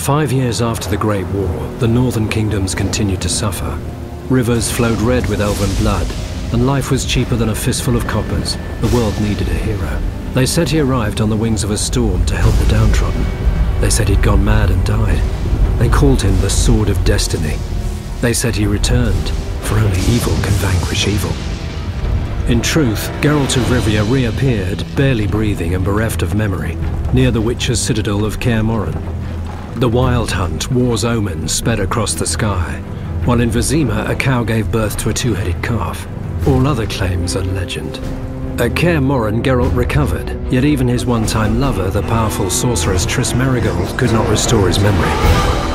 5 years after the Great War, the northern kingdoms continued to suffer. Rivers flowed red with elven blood, and life was cheaper than a fistful of coppers. The world needed a hero. They said he arrived on the wings of a storm to help the downtrodden. They said he'd gone mad and died. They called him the Sword of Destiny. They said he returned, for only evil can vanquish evil. In truth, Geralt of Rivia reappeared, barely breathing and bereft of memory, near the Witcher's citadel of Kaer Morhen. The Wild Hunt, war's omen, sped across the sky, while in Vizima a cow gave birth to a two-headed calf. All other claims are legend. At Kaer Morhen, Geralt recovered, yet even his one-time lover, the powerful sorceress Triss Merigold, could not restore his memory.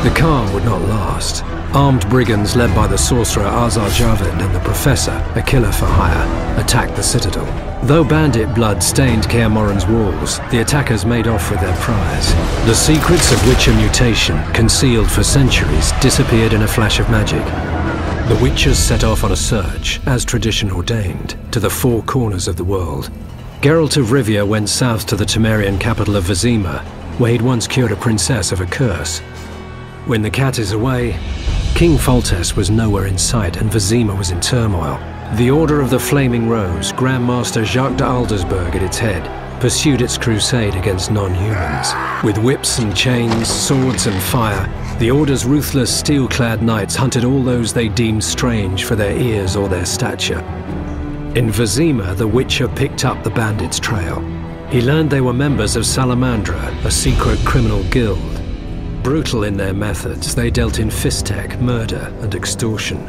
The calm would not last. Armed brigands led by the sorcerer Azar Javed and the professor, a killer for hire, attacked the citadel. Though bandit blood stained Kaer Morhen's walls, the attackers made off with their prize. The secrets of Witcher mutation, concealed for centuries, disappeared in a flash of magic. The Witchers set off on a search, as tradition ordained, to the four corners of the world. Geralt of Rivia went south to the Temerian capital of Vizima, where he'd once cured a princess of a curse. When the cat is away, King Foltest was nowhere in sight and Vizima was in turmoil. The Order of the Flaming Rose, Grand Master Jacques de Aldersberg at its head, pursued its crusade against non-humans. With whips and chains, swords and fire, the Order's ruthless steel-clad knights hunted all those they deemed strange for their ears or their stature. In Vizima, the Witcher picked up the bandits' trail. He learned they were members of Salamandra, a secret criminal guild. Brutal in their methods, they dealt in fistech, murder, and extortion.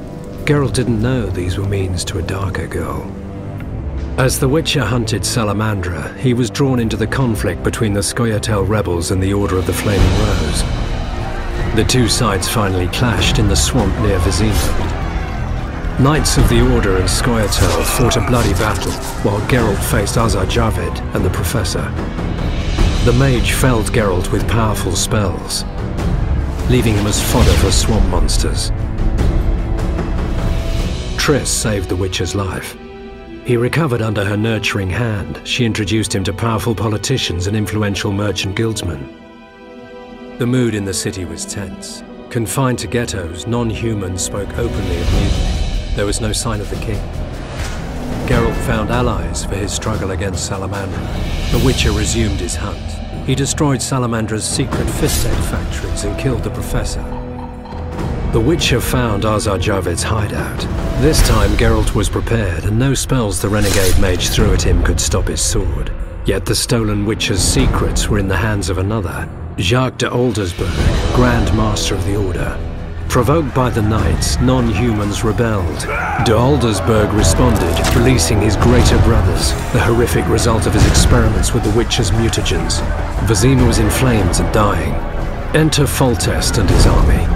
Geralt didn't know these were means to a darker goal. As the Witcher hunted Salamandra, he was drawn into the conflict between the Scoia'tael rebels and the Order of the Flaming Rose. The two sides finally clashed in the swamp near Vizima. Knights of the Order and Scoia'tael fought a bloody battle, while Geralt faced Azar Javed and the Professor. The mage felled Geralt with powerful spells, leaving him as fodder for swamp monsters. Triss saved the Witcher's life. He recovered under her nurturing hand. She introduced him to powerful politicians and influential merchant guildsmen. The mood in the city was tense. Confined to ghettos, non-humans spoke openly of mutiny. There was no sign of the king. Geralt found allies for his struggle against Salamandra. The Witcher resumed his hunt. He destroyed Salamandra's secret fistech factories and killed the Professor. The Witcher found Azar Javed's hideout. This time Geralt was prepared, and no spells the renegade mage threw at him could stop his sword. Yet the stolen Witcher's secrets were in the hands of another, Jacques de Aldersberg, Grand Master of the Order. Provoked by the Knights, non-humans rebelled. De Aldersberg responded, releasing his greater brothers, the horrific result of his experiments with the Witcher's mutagens. Vizima was in flames and dying. Enter Foltest and his army.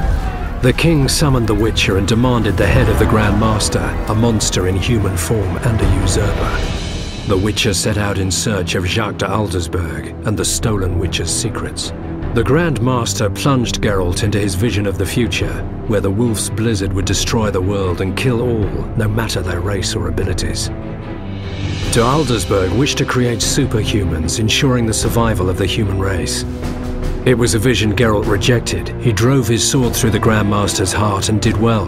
The king summoned the Witcher and demanded the head of the Grand Master, a monster in human form and a usurper. The Witcher set out in search of Jacques de Aldersberg and the stolen Witcher's secrets. The Grand Master plunged Geralt into his vision of the future, where the wolf's blizzard would destroy the world and kill all, no matter their race or abilities. De Aldersberg wished to create superhumans, ensuring the survival of the human race. It was a vision Geralt rejected. He drove his sword through the Grand Master's heart and did well.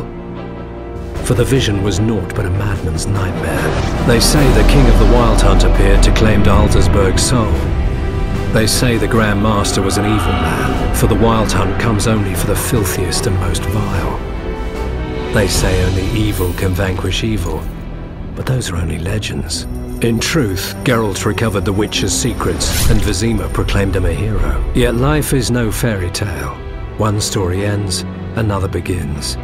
For the vision was naught but a madman's nightmare. They say the King of the Wild Hunt appeared to claim de Aldersberg's soul. They say the Grand Master was an evil man, for the Wild Hunt comes only for the filthiest and most vile. They say only evil can vanquish evil, but those are only legends. In truth, Geralt recovered the Witcher's secrets, and Vizima proclaimed him a hero. Yet life is no fairy tale. One story ends, another begins.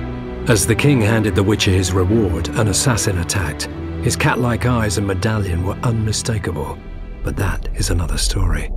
As the king handed the Witcher his reward, an assassin attacked. His cat-like eyes and medallion were unmistakable, but that is another story.